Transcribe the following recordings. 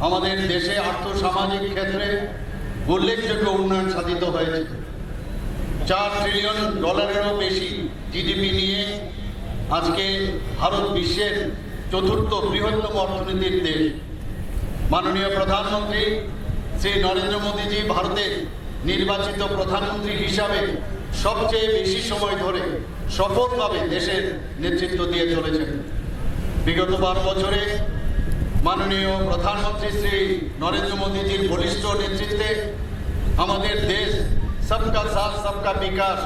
আমাদের দেশে আর্থসামাজিক ক্ষেত্রে উল্লেখযোগ্য উন্নয়ন সাধিত হয়েছে। $4 ট্রিলিয়ন বেশি জিডিপি নিয়ে আজকে ভারত বিশ্বের চতুর্থ বৃহত্তম অর্থনীতির দেশ। মাননীয় প্রধানমন্ত্রী শ্রী নরেন্দ্র মোদীজি ভারতের নির্বাচিত প্রধানমন্ত্রী হিসাবে সবচেয়ে বেশি সময় ধরে সফলভাবে দেশের নেতৃত্ব দিয়ে চলেছেন। বিগত 12 বছরে মাননীয় প্রধানমন্ত্রী শ্রী নরেন্দ্র মোদীজির বলিষ্ঠ নেতৃত্বে আমাদের দেশ সবকা সাথ সবকা বিকাশ,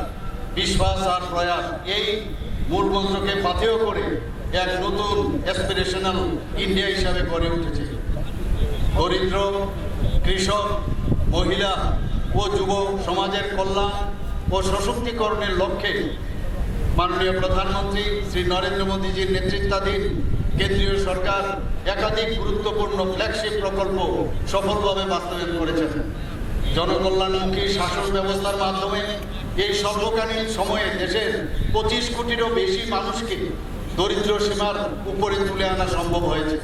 বিশ্বাস আর প্রয়াস এই মূল মন্ত্রকে পাথেয় করে এক নতুন অ্যাসপিরেশনাল ইন্ডিয়া হিসাবে গড়ে উঠেছে। দরিদ্র, কৃষক, মহিলা ও যুব সমাজের কল্যাণ ও সশক্তিকরণের লক্ষ্যে মাননীয় প্রধানমন্ত্রী শ্রী নরেন্দ্র মোদীজির নেতৃত্বাধীন কেন্দ্রীয় সরকার একাধিক গুরুত্বপূর্ণ ফ্ল্যাগশিপ প্রকল্প সফলভাবে বাস্তবায়ন করেছেন। জনকল্যাণমুখী শাসন ব্যবস্থার মাধ্যমে এই স্বল্পকালীন সময়ে দেশের 25 কোটিরও বেশি মানুষকে দরিদ্র সীমার উপরে তুলে আনা সম্ভব হয়েছে।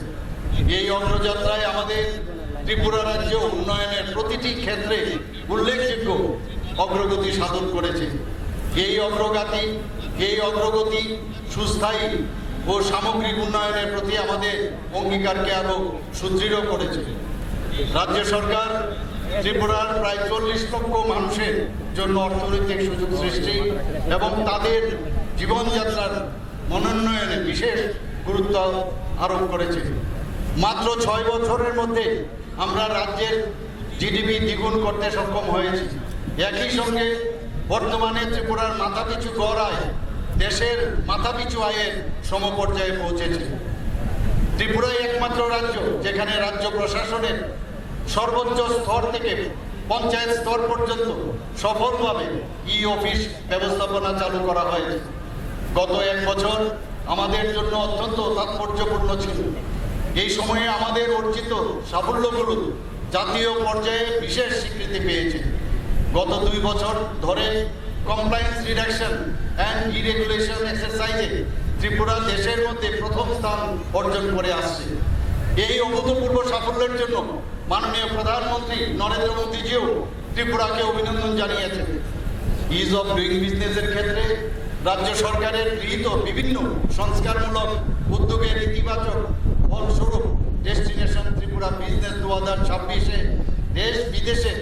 এই অগ্রযাত্রায় আমাদের ত্রিপুরা রাজ্য উন্নয়নের প্রতিটি ক্ষেত্রে উল্লেখযোগ্য অগ্রগতি সাধন করেছে। এই অগ্রগতি সুস্থায়ী ও সামগ্রিক উন্নয়নের প্রতি আমাদের অঙ্গীকারকে আরও সুদৃঢ় করেছে। রাজ্য সরকার ত্রিপুরার প্রায় 40 লক্ষ মানুষের জন্য অর্থনৈতিক সুযোগ সৃষ্টি এবং তাদের জীবনযাত্রার মনোন্নয়নে বিশেষ গুরুত্ব আরোপ করেছে। মাত্র 6 বছরের মধ্যে আমরা রাজ্যের জিডিপি দ্বিগুণ করতে সক্ষম হয়েছি। একই সঙ্গে বর্তমানে ত্রিপুরার মাথাপিছু গড় আয় দেশের মাথাপিছু আয়ের সমপর্যায়ে পৌঁছেছে। ত্রিপুরাই একমাত্র রাজ্য যেখানে রাজ্য প্রশাসনের সর্বোচ্চ স্তর থেকে পঞ্চায়েত স্তর পর্যন্ত সফলভাবে অফিস ব্যবস্থাপনা চালু করা হয়েছে। গত 1 বছর আমাদের জন্য অত্যন্ত তাৎপর্যপূর্ণ ছিল। এই সময়ে আমাদের অর্জিত সাফল্যগুলো জাতীয় পর্যায়ে বিশেষ স্বীকৃতি পেয়েছে। গত 2 বছর ধরে কমপ্লায়েন্স রিডাকশন অ্যান্ড ডিরেগুলেশন এক্সারসাইজে ত্রিপুরা দেশের মধ্যে প্রথম স্থান অর্জন করে আসছে। এই অভূতপূর্ব সাফল্যের জন্য মাননীয় প্রধানমন্ত্রী নরেন্দ্র মোদীজিও ত্রিপুরাকে অভিনন্দন জানিয়েছেন। ইজ অফ ডুইং বিজনেসের ক্ষেত্রে রাজ্য সরকারের গৃহীত বিভিন্ন সংস্কারমূলক উদ্যোগের ইতিবাচক ফলস্বরূপ ডেস্টিনেশন ত্রিপুরা বিজনেস 2026-এ দেশ বিদেশে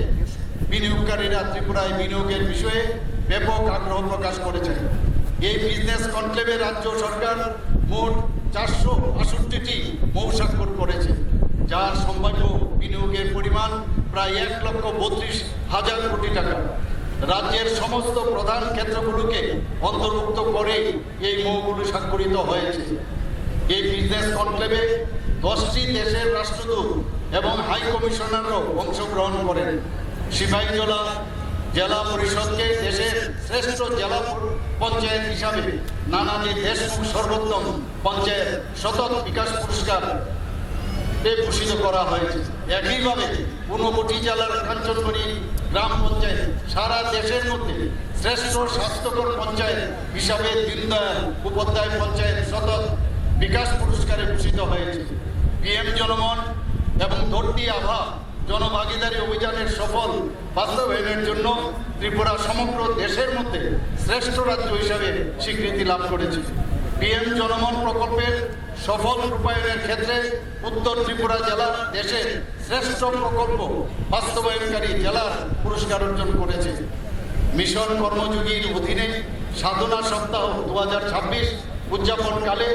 বিনিয়োগকারীরা ত্রিপুরায় বিনিয়োগের বিষয়ে ব্যাপক আগ্রহ প্রকাশ করেছেন। এই বিজনেস কনক্লেভে রাজ্য সরকার মোট 468টি মৌস্বাক্ষর করেছে, যার সম্ভাব্য বিনিয়োগের পরিমাণ প্রায় 1,32,000 কোটি টাকা। রাজ্যের সমস্ত প্রধান ক্ষেত্রগুলোকে অন্তর্ভুক্ত করে এই মৌগুলো স্বাক্ষরিত হয়েছে। এই বিজনেস কনক্লেভে 10টি দেশের রাষ্ট্রদূত এবং হাই কমিশনারও অংশগ্রহণ করেন। সিপাহীজলা জেলা পরিষদকে দেশের শ্রেষ্ঠ জেলা পঞ্চায়েত হিসাবে নানাজি দেশমুখ সর্বোত্তম পঞ্চায়েত সতত বিকাশ পুরস্কার ভূষিত করা হয়েছে। একইভাবে 59 জেলার কাঞ্চনগড়ি গ্রাম পঞ্চায়েত সারা দেশের মধ্যে শ্রেষ্ঠ স্বাস্থ্যকর পঞ্চায়েত হিসাবে দীনদয়াল উপাধ্যায় পঞ্চায়েত সতত বিকাশ পুরস্কারে ভূষিত হয়েছে। PM জনমন এবং ধরতি আভা জনভাগিদারি অভিযানের সফল বাস্তবায়নের জন্য ত্রিপুরা সমগ্র দেশের মধ্যে শ্রেষ্ঠ রাজ্য হিসাবে স্বীকৃতি লাভ করেছে। PM জনমন প্রকল্পের সফল রূপায়ণের ক্ষেত্রে উত্তর ত্রিপুরা জেলা দেশের শ্রেষ্ঠ প্রকল্প বাস্তবায়নকারী জেলার পুরস্কার অর্জন করেছে। মিশন কর্মযোগীর অধীনে সাধনা সপ্তাহ 2026 উদযাপনকালে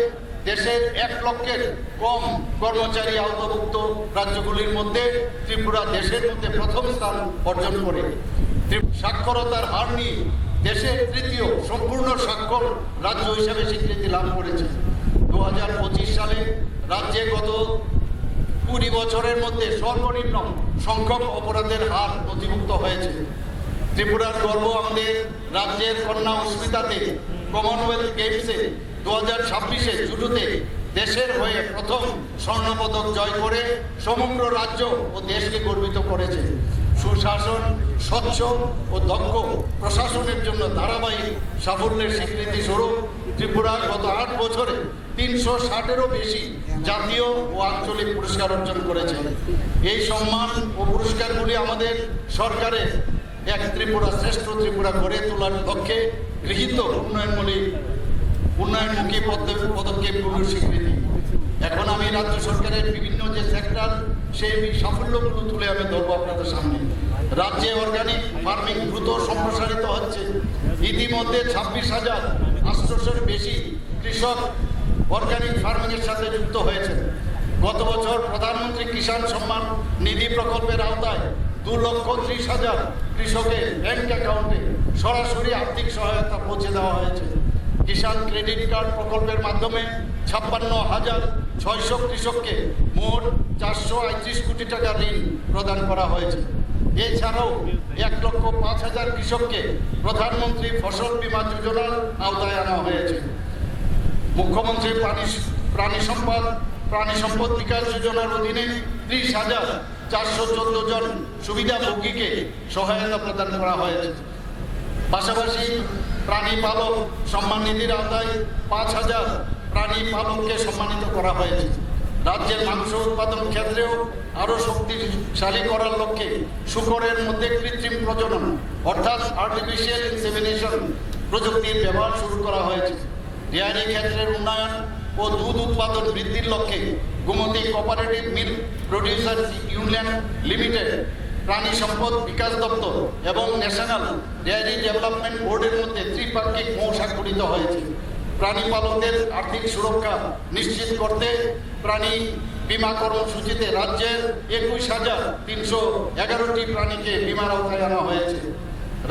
দেশের 1 লক্ষের কম কর্মচারী আওতাভুক্ত রাজ্যগুলির মধ্যে ত্রিপুরা দেশের মধ্যে প্রথম স্থান অর্জন করে। সাক্ষরতার হার নিয়ে দেশের 3য় সম্পূর্ণ সাক্ষর রাজ্য হিসাবে স্বীকৃতি লাভ করেছে। 2025 সালে রাজ্যে গত 20 বছরের মধ্যে সর্বনিম্ন সংখ্যক অপরাধের হার নথিভুক্ত হয়েছে। ত্রিপুরার গর্ব আমাদের রাজ্যের কন্যা অস্মিতাতে কমনওয়েলথ গেমসে 2026-এ জুডোতে দেশের হয়ে প্রথম স্বর্ণপদক জয় করে সমগ্র রাজ্য ও দেশকে গর্বিত করেছে। সুশাসন, স্বচ্ছ ও দক্ষ প্রশাসনের জন্য ধারাবাহিক সাফল্যের স্বীকৃতি স্বরূপ ত্রিপুরা গত 8 বছরে 360-এরও বেশি জাতীয় ও আঞ্চলিক পুরস্কার অর্জন করেছে। এই সম্মান ও পুরস্কারগুলি আমাদের সরকারের এক ত্রিপুরা শ্রেষ্ঠ ত্রিপুরা গড়ে তোলার লক্ষ্যে গৃহীত উন্নয়নমুখী পদক্ষেপগুলোর স্বীকৃতি। এখন আমি রাজ্য সরকারের বিভিন্ন যে সেক্টর, সেই সাফল্যগুলো তুলে আমি ধরবো আপনাদের সামনে। রাজ্যে অর্গানিক ফার্মিং দ্রুত সম্প্রসারিত হচ্ছে। ইতিমধ্যে 26,800-এর বেশি কৃষক অর্গানিক ফার্মিংয়ের সাথে যুক্ত হয়েছে। গত বছর প্রধানমন্ত্রী কিষাণ সম্মান নিধি প্রকল্পের আওতায় 2,30,000 কৃষকের ব্যাংক অ্যাকাউন্টে সরাসরি আর্থিক সহায়তা পৌঁছে দেওয়া হয়েছে। কিষাণ ক্রেডিট কার্ড প্রকল্পের মাধ্যমে 56,600 কৃষককে মোট 435 কোটি টাকা ঋণ প্রদান করা হয়েছে। এছাড়াও 1,05,000 কৃষককে প্রধানমন্ত্রী ফসল বীমা যোজনার আওতায় আনা হয়েছে। মুখ্যমন্ত্রী প্রাণী সম্পদ বিকাশ যোজনার অধীনে 30,414 জন সুবিধাভোগীকে সহায়তা প্রদান করা হয়েছে। পাশাপাশি প্রাণী পালক সম্মান নিধির আওতায় 5,000 প্রাণী পালককে সম্মানিত করা হয়েছে। রাজ্যের মাংস উৎপাদন ক্ষেত্রেও আরও শক্তিশালী করার লক্ষ্যে শূকরের মধ্যে কৃত্রিম প্রজনন অর্থাৎ আর্টিফিশিয়াল ইনসেমিনেশন প্রযুক্তির ব্যবহার শুরু করা হয়েছে। ডেয়ারি ক্ষেত্রের উন্নয়ন ও দুধ উৎপাদন বৃদ্ধির লক্ষ্যে Gomati cooperative milk producers union limited, প্রাণী সম্পদ বিকাশ দপ্তর এবং ন্যাশনাল ডেয়ারি ডেভেলপমেন্ট বোর্ডের মধ্যে ত্রিপাক্ষিক মৌস্বাক্ষরিত হয়েছে। প্রাণী পালকদের আর্থিক সুরক্ষা নিশ্চিত করতে প্রাণী বীমা কর্মসূচিতে রাজ্যের 21,311টি প্রাণীকে বীমার আওতায় আনা হয়েছে।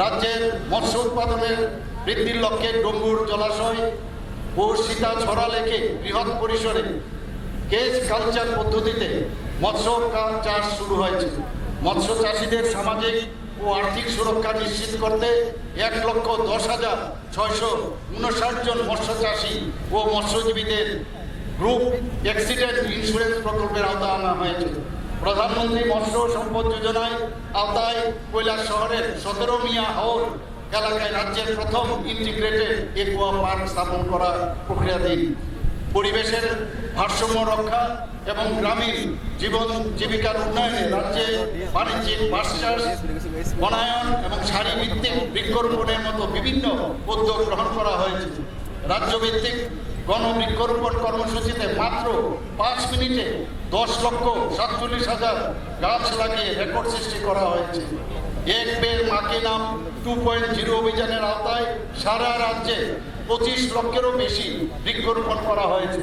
রাজ্যের মৎস্য উৎপাদনের বৃদ্ধির লক্ষ্যে ডঙ্গুর জলাশয় ও সীতাছড়া লেকে বৃহৎ পরিসরে কেজ কালচার পদ্ধতিতে মৎস্য চাষ শুরু হয়েছে। মৎস্য চাষীদের সামাজিক ও আর্থিক সুরক্ষা নিশ্চিত করতে 1,10,659 জন মৎস্য চাষী ও মৎস্যজীবীদের গ্রুপ অ্যাক্সিডেন্ট ইন্স্যুরেন্স প্রকল্পের আওতায় আনা হয়েছে। প্রধানমন্ত্রী মৎস্য সম্পদ যোজনায় আওতায় কৈলাস শহরের 17 মিয়া হাওর এলাকায় রাজ্যের প্রথম ইন্টিগ্রেটেড একুয়া পার্ক স্থাপন করার প্রক্রিয়াধীন। পরিবেশের ভারসাম্য রক্ষা এবং গ্রামীণ জীবিকার উন্নয়নে রাজ্যে বাণিজ্যিক মাছ চাষ, বনায়ন এবং সারিভিত্তিক বৃক্ষরোপণের মতো বিভিন্ন উদ্যোগ গ্রহণ করা হয়েছে। রাজ্যভিত্তিক গণবৃক্ষরোপণ কর্মসূচিতে মাত্র 5 মিনিটে 10,47,000 গাছ লাগিয়ে রেকর্ড সৃষ্টি করা হয়েছে। এক পেড় মাকে নাম 2.0 অভিযানের আওতায় সারা রাজ্যে 25 লক্ষেরও বেশি বৃক্ষরোপণ করা হয়েছে।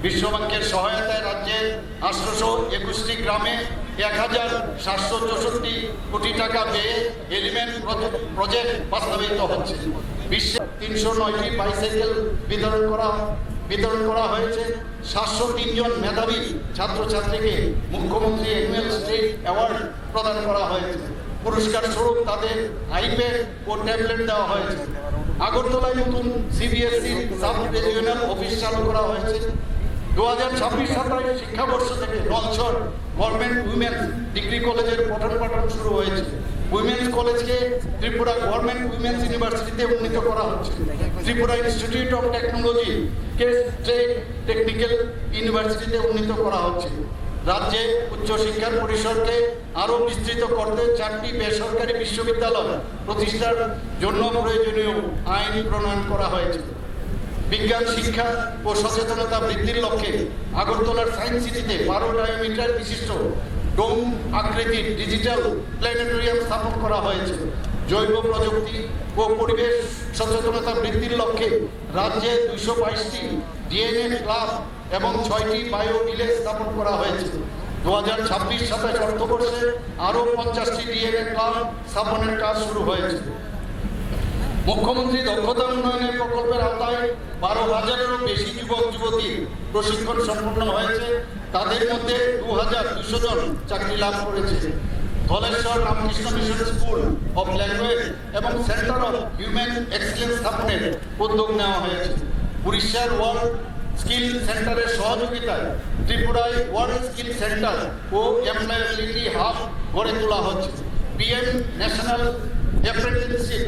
বিশ্বব্যাংকের সহায়তায় রাজ্যের 821টি গ্রামে 1,764 কোটি টাকা ব্যয়ে এলিমেন্ট প্রজেক্ট বাস্তবায়িত হচ্ছে। বিশ্বে 309টি বাইসাইকেল বিতরণ করা হয়েছে। 703 জন মেধাবী ছাত্রছাত্রীকে মুখ্যমন্ত্রী অ্যানুয়াল স্টেট অ্যাওয়ার্ড প্রদান করা হয়েছে। পুরস্কার স্বরূপ তাদের আইপ্যাড ও ট্যাবলেট দেওয়া হয়েছে। আগরতলায় নতুন CBSE সাব রিজিওনাল অফিস চালু করা হয়েছে। 2026-27 শিক্ষাবর্ষ থেকে নলছড় গভর্নমেন্ট উইমেন্স ডিগ্রি কলেজের পঠন পাঠন শুরু হয়েছে। উইমেন্স কলেজকে ত্রিপুরা গভর্নমেন্ট উইমেন্স ইউনিভার্সিটিতে উন্নীত করা হচ্ছে। Tripura institute of technology K technical ইউনিভার্সিটিতে উন্নীত করা হচ্ছে। রাজ্যে উচ্চশিক্ষার পরিসরকে আরও বিস্তৃত করতে 4টি বেসরকারি বিশ্ববিদ্যালয় প্রতিষ্ঠার জন্য প্রয়োজনীয় আইন প্রণয়ন করা হয়েছে। বিজ্ঞান শিক্ষা ও সচেতনতা বৃদ্ধির লক্ষ্যে আগরতলার সায়েন্স সিটিতে 12 ডায়ামিটার বিশিষ্ট ডোম আকৃতির ডিজিটাল প্ল্যানেটোরিয়াম স্থাপন করা হয়েছে। জৈব প্রযুক্তি ও পরিবেশ সচেতনতা বৃদ্ধির লক্ষ্যে রাজ্যে 222টি ডিএনএ ক্লাব এবং 6টি বায়ো ভিলেজ স্থাপন করা হয়েছে। 2026-27 অর্থবর্ষে আরও 50টি ডিএনএ ক্লাব স্থাপনের কাজ শুরু হয়েছে। মুখ্যমন্ত্রী দক্ষতা উন্নয়নের প্রকল্পের আওতায় 12,000-এরও বেশি যুবক যুবতীর প্রশিক্ষণ সম্পন্ন হয়েছে। তাদের মধ্যে 2,200 জন চাকরি লাভ করেছে। Dhaleshwar Ramakrishna mission school of language এবং সেন্টার অফ হিউম্যান এক্সিলেন্স স্থাপনের উদ্যোগ নেওয়া হয়েছে। উড়িষ্যার ওয়ার্ল্ড স্কিল সেন্টারের সহযোগিতায় ত্রিপুরায় ওয়ার্ল্ড স্কিল সেন্টার ও এমপ্লয়াবিলিটি হাব গড়ে তোলা হচ্ছে। পিএম ন্যাশনাল অ্যাপ্রেন্টিসশিপ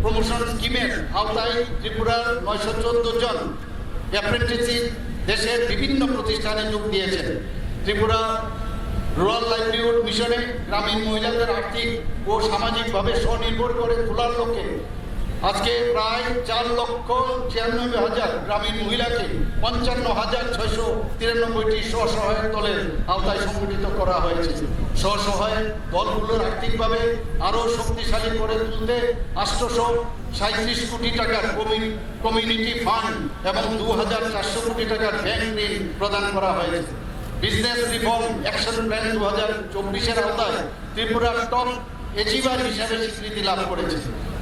প্রমোশন স্কিমের আওতায় ত্রিপুরার 914 জন অ্যাপ্রেন্টিসশিপ দেশের বিভিন্ন প্রতিষ্ঠানে যোগ দিয়েছেন। ত্রিপুরা রুরাল লাইভলিহুড মিশনে গ্রামীণ মহিলাদের আর্থিক ও সামাজিকভাবে স্বনির্ভর করে তোলার লক্ষ্যে আজকে প্রায় 4,96,500 গ্রামীণ মহিলাকে 55,693টি স্বসহায়ক দলের আওতায় সংগঠিত করা হয়েছে। স্বসহায়ক দলগুলোর আর্থিকভাবে আরও শক্তিশালী করে তুলতে 837 কোটি টাকার কমিউনিটি ফান্ড এবং 2,400 কোটি টাকার ব্যাংক ঋণ প্রদান করা হয়েছে। বিজনেস রিফর্ম অ্যাকশন প্ল্যান 2024-এর আওতায় ত্রিপুরার টপ অ্যাচিভার হিসাবে স্বীকৃতি লাভ করেছে।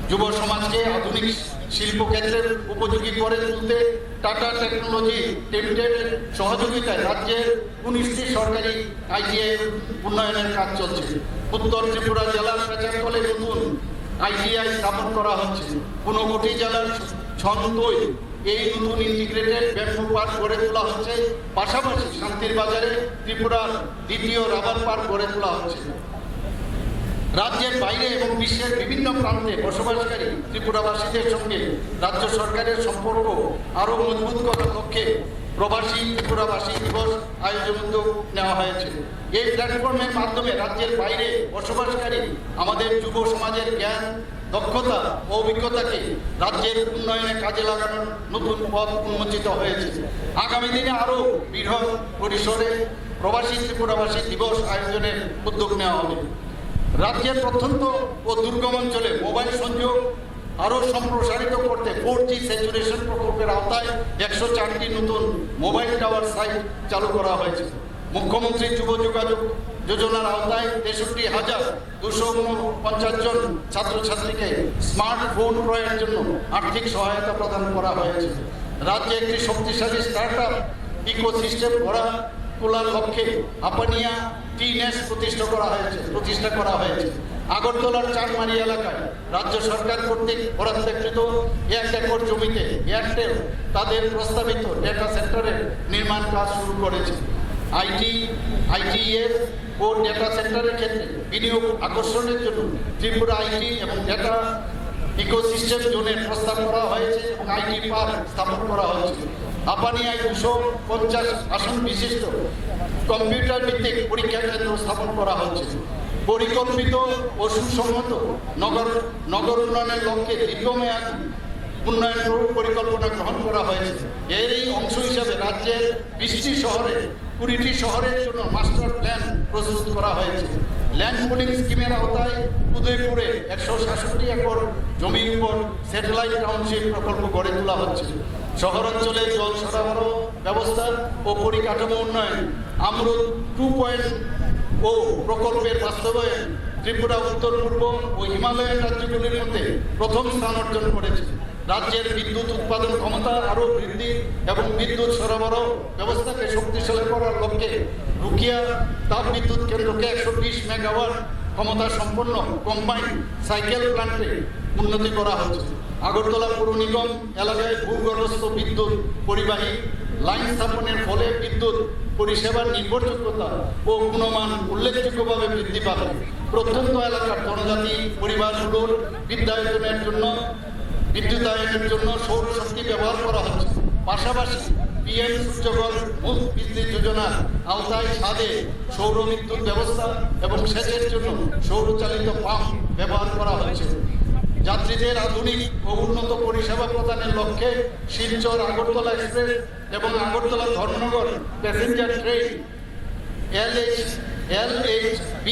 যুব সমাজকে আধুনিক শিল্পক্ষেত্রের উপযোগী করে তুলতে টাটা টেকনোলজি লিমিটেডের সহযোগিতায় রাজ্যের 19টি সরকারি আইটিআই উন্নয়নের কাজ চলছে। উত্তর ত্রিপুরা জেলার পেচারকলে নতুন আইটিআই স্থাপন করা হচ্ছে। ঊনকোটি জেলার ছন্দই এই নতুন ইন্টিগ্রেটেড ব্যাম্বু পার্ক গড়ে তোলা হচ্ছে। পাশাপাশি শান্তির বাজারে ত্রিপুরার দ্বিতীয় রাবার পার্ক গড়ে তোলা হচ্ছে। রাজ্যের বাইরে এবং বিশ্বের বিভিন্ন প্রান্তে বসবাসকারী ত্রিপুরাবাসীদের সঙ্গে রাজ্য সরকারের সম্পর্ক আরও মজবুত করার লক্ষ্যে প্রবাসী ত্রিপুরাবাসী দিবস আয়োজন নেওয়া হয়েছে। এই প্ল্যাটফর্মের মাধ্যমে রাজ্যের বাইরে বসবাসকারী আমাদের যুব সমাজের জ্ঞান, দক্ষতা ও অভিজ্ঞতাকে রাজ্যের উন্নয়নে কাজে লাগানোর নতুন পথ উন্মোচিত হয়েছে। আগামী দিনে আরও বৃহৎ পরিসরে প্রবাসী ত্রিপুরাবাসী দিবস আয়োজনের উদ্যোগ নেওয়া হবে। রাজ্যের প্রত্যন্ত ও দুর্গম অঞ্চলে মোবাইল সংযোগ আরও সম্প্রসারিত করতে 4G স্যাচুরেশন প্রকল্পের আওতায় 104টি নতুন মোবাইল টাওয়ার সাইট চালু করা হয়েছে। মুখ্যমন্ত্রী যুব যোগাযোগ যোজনার আওতায় 63,249 জন ছাত্রছাত্রীকে স্মার্টফোন ক্রয়ের জন্য আর্থিক সহায়তা প্রদান করা হয়েছে। রাজ্যে একটি শক্তিশালী স্টার্টআপ ইকোসিস্টেম গড়া তোলার লক্ষ্যে আপানিয়া টিনেস প্রতিষ্ঠা করা হয়েছে। আগরতলার চারমারি এলাকায় রাজ্য সরকার কর্তৃক বরাদ্দকৃত 1 একর জমিতে এয়ারটেল তাদের প্রস্তাবিত ডেটা সেন্টারের নির্মাণ কাজ শুরু করেছে। আইটিএস ও ডেটা সেন্টারের ক্ষেত্রে বিনিয়োগ আকর্ষণের জন্য ত্রিপুরা আইটি এবং ডেটা ইকোসিস্টেম জোনের প্রস্তাব করা হয়েছে এবং আইটি পার্ক স্থাপন করা হয়েছে। আপানিয়ায় 250 আসন বিশিষ্ট কম্পিউটার ভিত্তিক পরীক্ষা কেন্দ্র স্থাপন করা হচ্ছে। পরিকল্পিত ও সুসংহত নগর উন্নয়নের লক্ষ্যে দীর্ঘমেয়াদী উন্নয়ন পরিকল্পনা গ্রহণ করা হয়েছে। এরই অংশ হিসাবে রাজ্যের 20টি শহরে 20টি শহরের জন্য মাস্টার প্ল্যান প্রস্তুত করা হয়েছে। ল্যান্ড পুলিং স্কিমের আওতায় উদয়পুরে 166 একর জমির উপর স্যাটেলাইট টাউনশিপ প্রকল্প গড়ে তোলা হচ্ছে। শহরাঞ্চলে জল সরবরাহ ব্যবস্থা ও পরিকাঠামো উন্নয়ন আমরুত 2.0 প্রকল্পের বাস্তবায়ন ত্রিপুরা উত্তর পূর্ব ও হিমালয়ান রাজ্যগুলির মধ্যে প্রথম স্থান অর্জন করেছে। রাজ্যের বিদ্যুৎ উৎপাদন ক্ষমতা আরও বৃদ্ধি এবং বিদ্যুৎ সরবরাহ ব্যবস্থাকে শক্তিশালী করার লক্ষ্যে রুকিয়া তাপবিদ্যুৎ কেন্দ্রকে 120 মেগাওয়াট ক্ষমতা সম্পন্ন কম্বাইন্ড সাইকেল প্ল্যান্টে উন্নতি করা হচ্ছে। আগরতলা পৌর নিগম এলাকায় ভূগর্ভস্থ বিদ্যুৎ পরিবাহী লাইন স্থাপনের ফলে বিদ্যুৎ পরিষেবার নির্ভরযোগ্যতা ও গুণমান উল্লেখযোগ্যভাবে বৃদ্ধি পাবে। প্রত্যন্ত এলাকার জনজাতি পরিবারগুলোর বিদ্যুতায়নের জন্য সৌরশক্তি ব্যবহার করা হচ্ছে। পাশাপাশি পিএম সূর্যঘর মুখ বিদ্যুৎ যোজনার আওতায় ছাদে সৌর বিদ্যুৎ ব্যবস্থা এবং সেচের জন্য সৌরচালিত পাম্প ব্যবহার করা হচ্ছে। যাত্রীদের আধুনিক ও উন্নত পরিষেবা প্রদানের লক্ষ্যে শিলচর আগরতলা এক্সপ্রেস এবং Agartala Dharmanagar passenger train LHB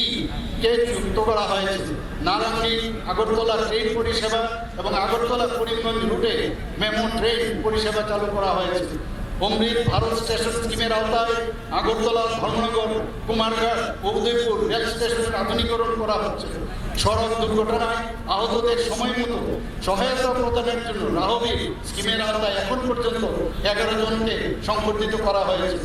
কে যুক্ত করা হয়েছে। নারায়ণী আগরতলা ট্রেন পরিষেবা এবং আগরতলা করিমগঞ্জ রুটে মেমো ট্রেন পরিষেবা চালু করা হয়েছে। অমৃত ভারত স্টেশন স্কিমের আওতায় আগরতলা ধর্মনগর কুমারঘাট ও উদয়পুর রেল স্টেশনের আধুনিকরণ করা হচ্ছে। সড়ক দুর্ঘটনায় আহতদের সময় মতো সহায়তা প্রদানের জন্য রাহবীর স্কিমের আওতায় এখন পর্যন্ত 11 জনকে সংবর্ধিত করা হয়েছে।